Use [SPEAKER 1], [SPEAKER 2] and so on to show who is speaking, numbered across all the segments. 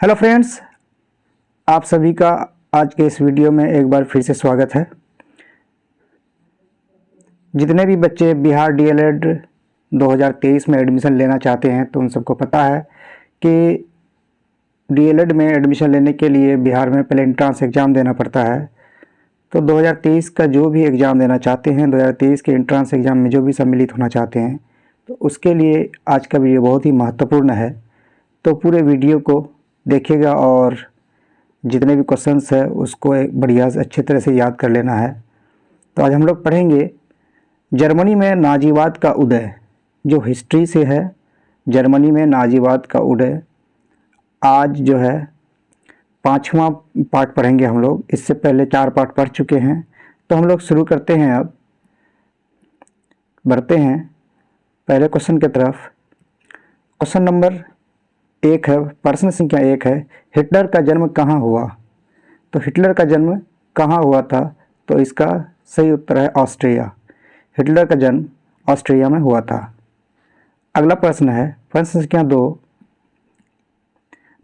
[SPEAKER 1] Hello friends, आप सभी का आज के इस वीडियो में एक बार फिर से स्वागत है। जितने भी बच्चे बिहार डीएलएड 2023 में एडमिशन लेना चाहते हैं तो उन सबको पता है कि डीएलएड में एडमिशन लेने के लिए बिहार में पहले एंट्रेंस एग्ज़ाम देना पड़ता है। तो 2023 का जो भी एग्ज़ाम देना चाहते हैं, 2023 के एंट्रेंस एग्ज़ाम में जो भी सम्मिलित होना चाहते हैं, तो उसके लिए आज का वीडियो बहुत ही महत्वपूर्ण है। तो पूरे वीडियो को देखिएगा और जितने भी क्वेश्चंस है उसको एक बढ़िया से अच्छी तरह से याद कर लेना है। तो आज हम लोग पढ़ेंगे जर्मनी में नाजीवाद का उदय, जो हिस्ट्री से है। जर्मनी में नाजीवाद का उदय आज जो है 5वां पार्ट पढ़ेंगे हम लोग। इससे पहले 4 पार्ट पढ़ चुके हैं। तो हम लोग शुरू करते हैं। अब बढ़ते हैं पहले क्वेश्चन की तरफ। क्वेश्चन नंबर 1 है, प्रश्न संख्या 1 है, हिटलर का जन्म कहाँ हुआ? तो हिटलर का जन्म कहाँ हुआ था? तो इसका सही उत्तर है ऑस्ट्रिया। हिटलर का जन्म ऑस्ट्रिया में हुआ था। अगला प्रश्न है, प्रश्न संख्या 2,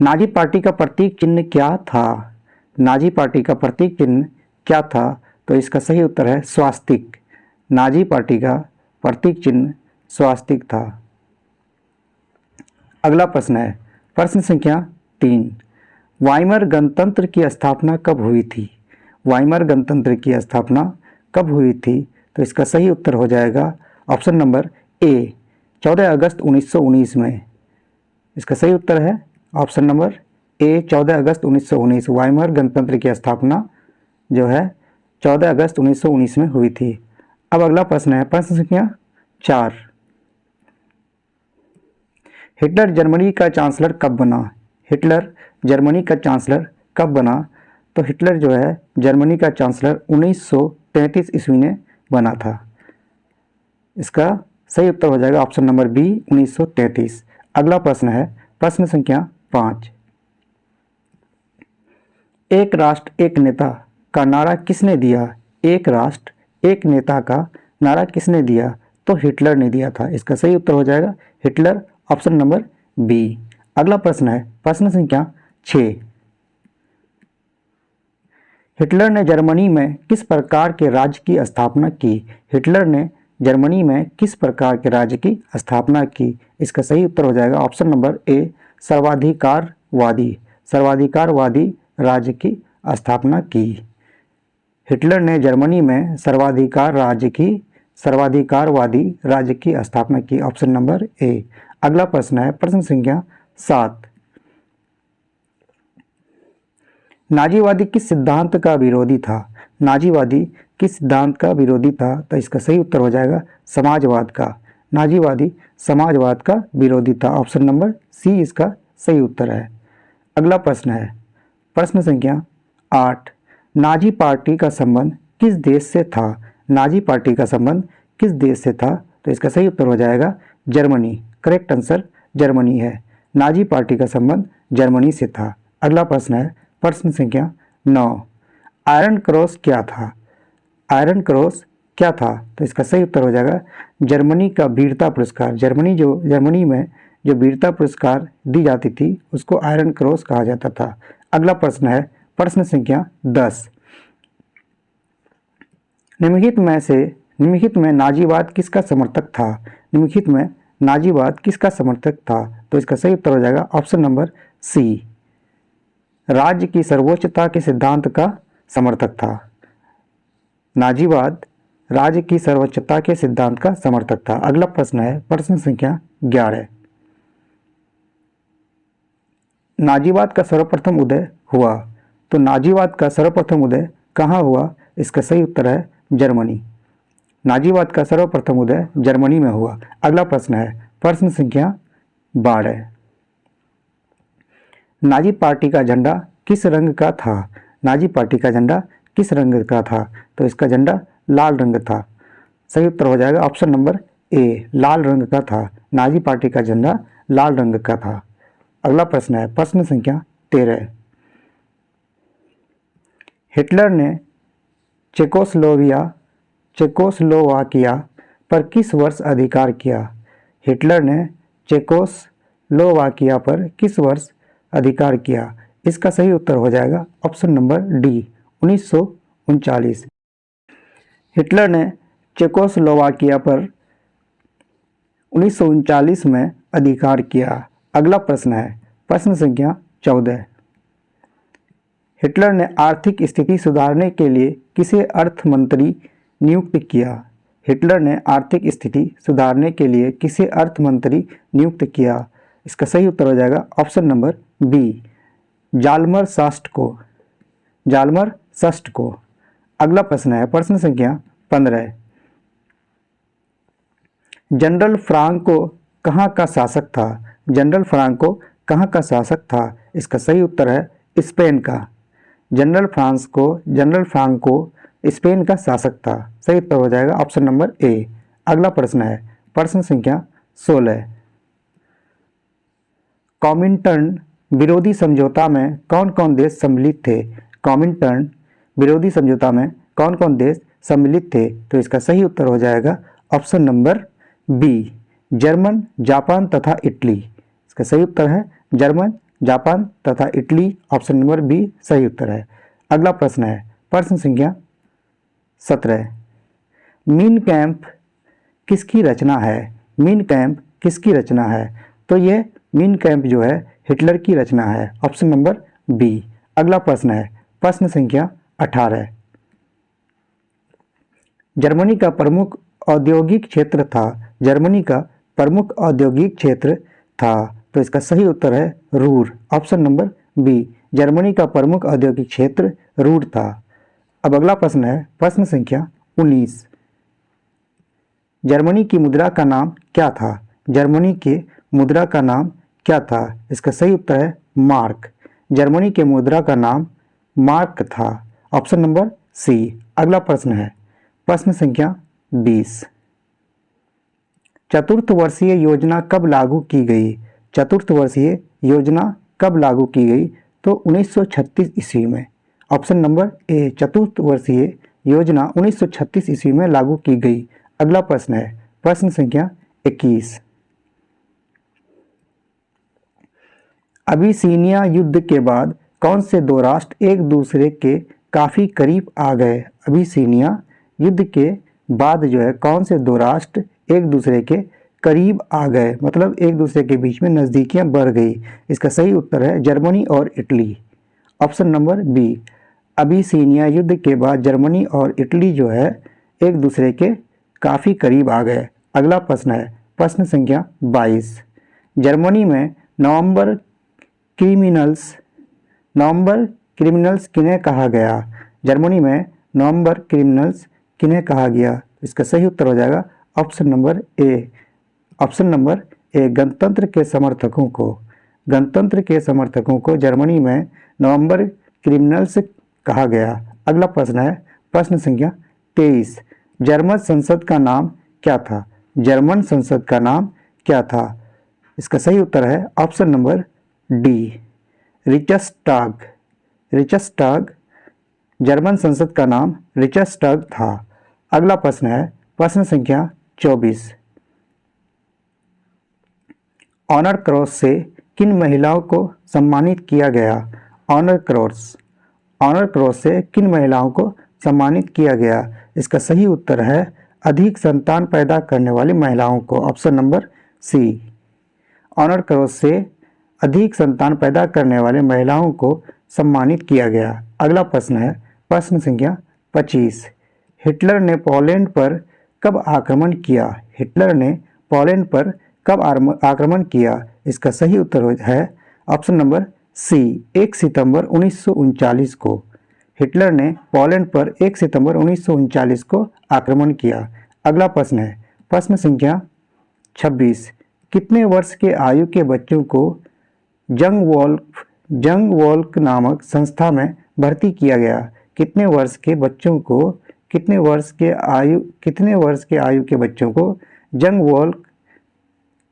[SPEAKER 1] नाजी पार्टी का प्रतीक चिन्ह क्या था? नाजी पार्टी का प्रतीक चिन्ह क्या था? तो इसका सही उत्तर है स्वास्तिक। नाजी पार्टी का प्रतीक चिन्ह स्वास्तिक था। अगला प्रश्न है, प्रश्न संख्या 3, वाइमर गणतंत्र की स्थापना कब हुई थी? वाइमर गणतंत्र की स्थापना कब हुई थी? तो इसका सही उत्तर हो जाएगा ऑप्शन नंबर ए, 14 अगस्त 1919 में। इसका सही उत्तर है option number A, 14 August 1919। Weimar गणतंत्र की स्थापना जो है 14 अगस्त 1919 में हुई थी। अब अगला प्रश्न है, प्रश्न संख्या 4, हिटलर जर्मनी का चांसलर कब बना? हिटलर जर्मनी का चांसलर कब बना? तो हिटलर जो है जर्मनी का चांसलर 1933 ईस्वी में बना था। इसका सही उत्तर हो जाएगा ऑप्शन नंबर बी, 1933। अगला प्रश्न है, प्रश्न संख्या 5, एक राष्ट्र एक नेता का नारा किसने दिया? एक राष्ट्र एक नेता का नारा किसने दिया? तो हिटलर ने दिया था। इसका सही उत्तर हो जाएगा हिटलर, ऑप्शन नंबर बी। अगला प्रश्न है, प्रश्न संख्या 6, हिटलर ने जर्मनी में किस प्रकार के राज्य की स्थापना की? हिटलर ने जर्मनी में किस प्रकार के राज्य की स्थापना की? इसका सही उत्तर हो जाएगा ऑप्शन नंबर ए, सर्वाधिकारवादी। सर्वाधिकारवादी राज्य की स्थापना की। हिटलर ने जर्मनी में सर्वाधिकारवादी राज्य की स्थापना की, ऑप्शन नंबर ए। अगला प्रश्न है, प्रश्न संख्या 7, नाजीवादी किस सिद्धांत का विरोधी था? नाजीवादी किस सिद्धांत का विरोधी था? तो इसका सही उत्तर हो जाएगा समाजवाद का। नाजीवादी समाजवाद का विरोधी था, ऑप्शन नंबर सी इसका सही उत्तर है। अगला प्रश्न है, प्रश्न संख्या 8, नाजी पार्टी का संबंध किस देश से था? नाजी पार्टी का संबंध किस देश से था? तो इसका सही उत्तर हो जाएगा जर्मनी। करेक्ट आंसर जर्मनी है। नाजी पार्टी का संबंध जर्मनी से था। अगला प्रश्न है, प्रश्न संख्या 9, आयरन क्रॉस क्या था? आयरन क्रॉस क्या था? तो इसका सही उत्तर हो जाएगा जर्मनी का वीरता पुरस्कार। जर्मनी में जो वीरता पुरस्कार दी जाती थी उसको आयरन क्रॉस कहा जाता था। अगला प्रश्न है, प्रश्न संख्या 10, निम्नलिखित में नाजीवाद किसका समर्थक था? निम्नलिखित में नाजीवाद किसका समर्थक था? तो इसका सही उत्तर हो जाएगा ऑप्शन नंबर सी, राज्य की सर्वोच्चता के सिद्धांत का समर्थक था। नाजीवाद राज्य की सर्वोच्चता के सिद्धांत का समर्थक था। अगला प्रश्न है, प्रश्न संख्या 11, नाजीवाद का सर्वप्रथम उदय हुआ? तो नाजीवाद का सर्वप्रथम उदय कहाँ हुआ? इसका सही उत्तर है जर्मनी। नाजीवाद का सर्वप्रथम उदय जर्मनी में हुआ। अगला प्रश्न है, प्रश्न संख्या 12, नाजी पार्टी का झंडा किस रंग का था? नाजी पार्टी का झंडा किस रंग का था? तो इसका झंडा लाल रंग था। सही उत्तर हो जाएगा ऑप्शन नंबर ए, लाल रंग का था। नाजी पार्टी का झंडा लाल रंग का था। अगला प्रश्न है, प्रश्न संख्या 13, हिटलर ने चेकोस्लोवाकिया पर किस वर्ष अधिकार किया? हिटलर ने चेकोस्लोवाकिया पर किस वर्ष अधिकार किया? इसका सही उत्तर हो जाएगा ऑप्शन नंबर डी 1939। हिटलर ने चेकोस्लोवाकिया पर 1939 में अधिकार किया। अगला प्रश्न है प्रश्न संख्या 14। हिटलर ने आर्थिक स्थिति सुधारने के लिए किसे अर्थ मंत्री नियुक्त किया? हिटलर ने आर्थिक स्थिति सुधारने के लिए किसे अर्थ मंत्री नियुक्त किया? इसका सही उत्तर हो जाएगा ऑप्शन नंबर बी जाल्मर सास्ट को। जाल्मर सास्ट को। अगला प्रश्न है प्रश्न संख्या 15। जनरल फ्रांको कहाँ का शासक था? जनरल फ्रांको कहाँ का शासक था? इसका सही उत्तर है स्पेन का। जनरल फ्रांको स्पेन का शासक था। सही उत्तर हो जाएगा ऑप्शन नंबर ए। अगला प्रश्न है प्रश्न संख्या 16। कॉमिंटर्न विरोधी समझौता में कौन कौन देश सम्मिलित थे? कॉमिंटर्न विरोधी समझौता में कौन कौन देश सम्मिलित थे? तो इसका सही उत्तर हो जाएगा option number B German, Japan तथा इटली। इसका सही उत्तर है जर्मन, जापान तथा इटली। ऑप्शन नंबर बी सही उत्तर है। अगला प्रश्न है प्रश्न संख्या 17। मीन कैंप किसकी रचना है? मीन कैंप किसकी रचना है? तो ये मीन कैंप जो है हिटलर की रचना है। Option number B. अगला प्रश्न है प्रश्न संख्या 18। जर्मनी का प्रमुख औद्योगिक क्षेत्र था। जर्मनी का प्रमुख औद्योगिक क्षेत्र था। तो इसका सही उत्तर है Ruhr. Option number B Germany का प्रमुख औद्योगिक क्षेत्र रूर था। अब अगला प्रश्न है प्रश्न संख्या 19। जर्मनी की मुद्रा का नाम क्या था? जर्मनी के मुद्रा का नाम क्या था? इसका सही उत्तर है मार्क। जर्मनी के मुद्रा का नाम मार्क था। Option number C. अगला प्रश्न है प्रश्न संख्या 20। चतुर्थ वर्षीय योजना कब लागू की गई? चतुर्थ वर्षीय योजना कब लागू की गई? तो 1936 ईस्वी में। ऑप्शन नंबर ए चतुर्थ वर्षीय योजना 1936 ईस्वी में लागू की गई। अगला प्रश्न है प्रश्न संख्या 21। अबिसीनिया युद्ध के बाद कौन से दो राष्ट्र एक दूसरे के काफ़ी करीब आ गए? अबिसीनिया युद्ध के बाद जो है कौन से दो राष्ट्र एक दूसरे के करीब आ गए, मतलब एक दूसरे के बीच में नज़दीकियां बढ़ गई? इसका सही उत्तर है जर्मनी और Italy. Option number B Abyssinia युद्ध के बाद जर्मनी और इटली जो है एक दूसरे के काफ़ी करीब आ गए। अगला प्रश्न है प्रश्न संख्या 22। जर्मनी में नवंबर क्रिमिनल्स किन्हें कहा गया? जर्मनी में नवंबर क्रिमिनल्स किन्हें कहा गया? इसका सही उत्तर हो जाएगा option number A. Option number A गणतंत्र के समर्थकों को। गणतंत्र के समर्थकों को जर्मनी में नवंबर क्रिमिनल्स कहा गया। अगला प्रश्न है प्रश्न संख्या 23। जर्मन संसद का नाम क्या था? जर्मन संसद का नाम क्या था? इसका सही उत्तर है ऑप्शन नंबर डी रिचस्टाग। रिचस्टाग जर्मन संसद का नाम रिचस्टाग था। अगला प्रश्न है प्रश्न संख्या 24। ऑनर क्रॉस से किन महिलाओं को सम्मानित किया गया? ऑनर क्रॉस से किन महिलाओं को सम्मानित किया गया? इसका सही उत्तर है अधिक संतान पैदा करने वाली महिलाओं को। Option number C. Honour cross से अधिक संतान पैदा करने वाले महिलाओं को सम्मानित किया गया। अगला प्रश्न है प्रश्न संख्या 25। हिटलर ने पोलैंड पर कब आक्रमण किया? हिटलर ने पोलैंड पर कब आक्रमण किया? इसका सही उत्तर है ऑप्शन नंबर सी 1 सितंबर 1939 को। हिटलर ने पोलैंड पर 1 सितंबर 1939 को आक्रमण किया। अगला प्रश्न है प्रश्न संख्या 26। कितने वर्ष के आयु के बच्चों को जंग वॉल्क नामक संस्था में भर्ती किया गया? कितने वर्ष के आयु के बच्चों को जंग वॉल्क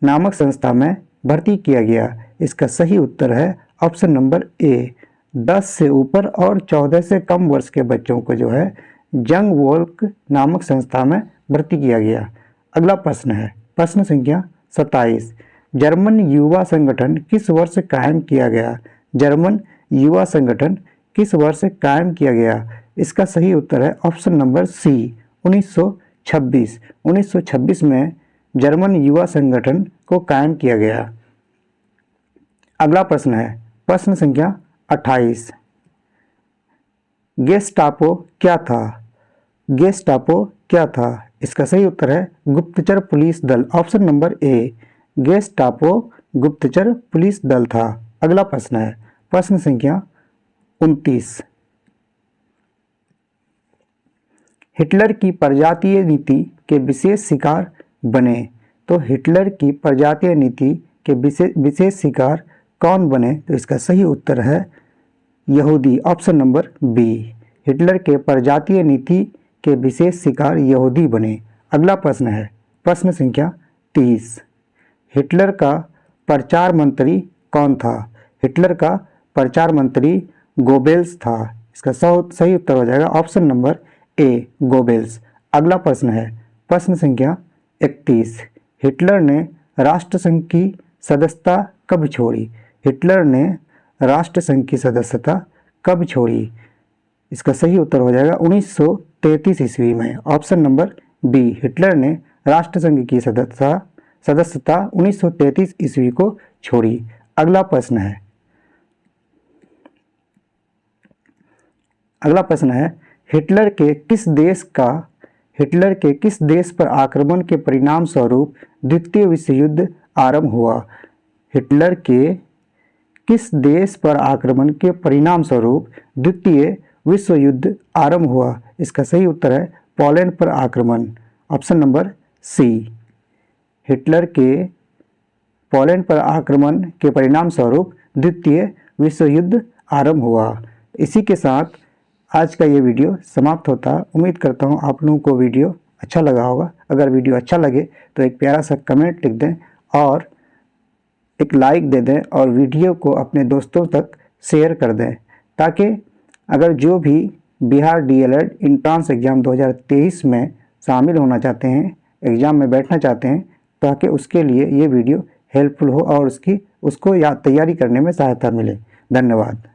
[SPEAKER 1] नामक संस्था में भर्ती किया गया? इसका सही उत्तर है ऑप्शन नंबर ए 10 से ऊपर और 14 से कम वर्ष के बच्चों को जो है जंग वॉल्क नामक संस्था में भर्ती किया गया। अगला प्रश्न है प्रश्न संख्या 27। जर्मन युवा संगठन किस वर्ष कायम किया गया? जर्मन युवा संगठन किस वर्ष कायम किया गया? इसका सही उत्तर है ऑप्शन नंबर सी 1926। 1926 में जर्मन युवा संगठन को कायम किया गया। अगला प्रश्न है प्रश्न संख्या 28। गेस्टापो क्या था? गेस्टापो क्या था? इसका सही उत्तर है गुप्तचर पुलिस दल। ऑप्शन नंबर ए गेस्टापो गुप्तचर पुलिस दल था। अगला प्रश्न है प्रश्न संख्या 29। हिटलर की प्रजातीय नीति के विशेष शिकार बने। तो हिटलर की प्रजातीय नीति के विशेष शिकार कौन बने? तो इसका सही उत्तर है यहूदी। ऑप्शन नंबर बी हिटलर के प्रजातीय नीति के विशेष शिकार यहूदी बने। अगला प्रश्न है प्रश्न संख्या 30। हिटलर का प्रचार मंत्री कौन था? हिटलर का प्रचार मंत्री गोबेल्स था। इसका सही उत्तर हो जाएगा ऑप्शन नंबर ए गोबेल्स। अगला प्रश्न है प्रश्न संख्या 31। हिटलर ने राष्ट्रसंघ की सदस्यता कब छोड़ी? हिटलर ने राष्ट्रसंघ की सदस्यता कब छोड़ी? इसका सही उत्तर हो जाएगा 1933 ईस्वी में। ऑप्शन नंबर बी हिटलर ने राष्ट्रसंघ की सदस्यता 1933 ईस्वी को छोड़ी। अगला प्रश्न है हिटलर के किस देश पर आक्रमण के परिणाम स्वरूप द्वितीय विश्व युद्ध आरंभ हुआ? हिटलर के किस देश पर आक्रमण के परिणाम स्वरूप द्वितीय विश्व युद्ध आरंभ हुआ? इसका सही उत्तर है पोलैंड पर आक्रमण। ऑप्शन नंबर सी हिटलर के पोलैंड पर आक्रमण के परिणाम स्वरूप द्वितीय विश्व युद्ध आरंभ हुआ। इसी के साथ आज का ये वीडियो समाप्त होता। उम्मीद करता हूँ आप लोगों को वीडियो अच्छा लगा होगा। अगर वीडियो अच्छा लगे तो एक प्यारा सा कमेंट लिख दें और एक लाइक दे दें और वीडियो को अपने दोस्तों तक शेयर कर दें, ताकि अगर जो भी बिहार डीएलएड एंट्रेंस एग्ज़ाम 2023 में शामिल होना चाहते हैं, एग्ज़ाम में बैठना चाहते हैं, ताकि उसके लिए ये वीडियो हेल्पफुल हो और उसको तैयारी करने में सहायता मिले। धन्यवाद।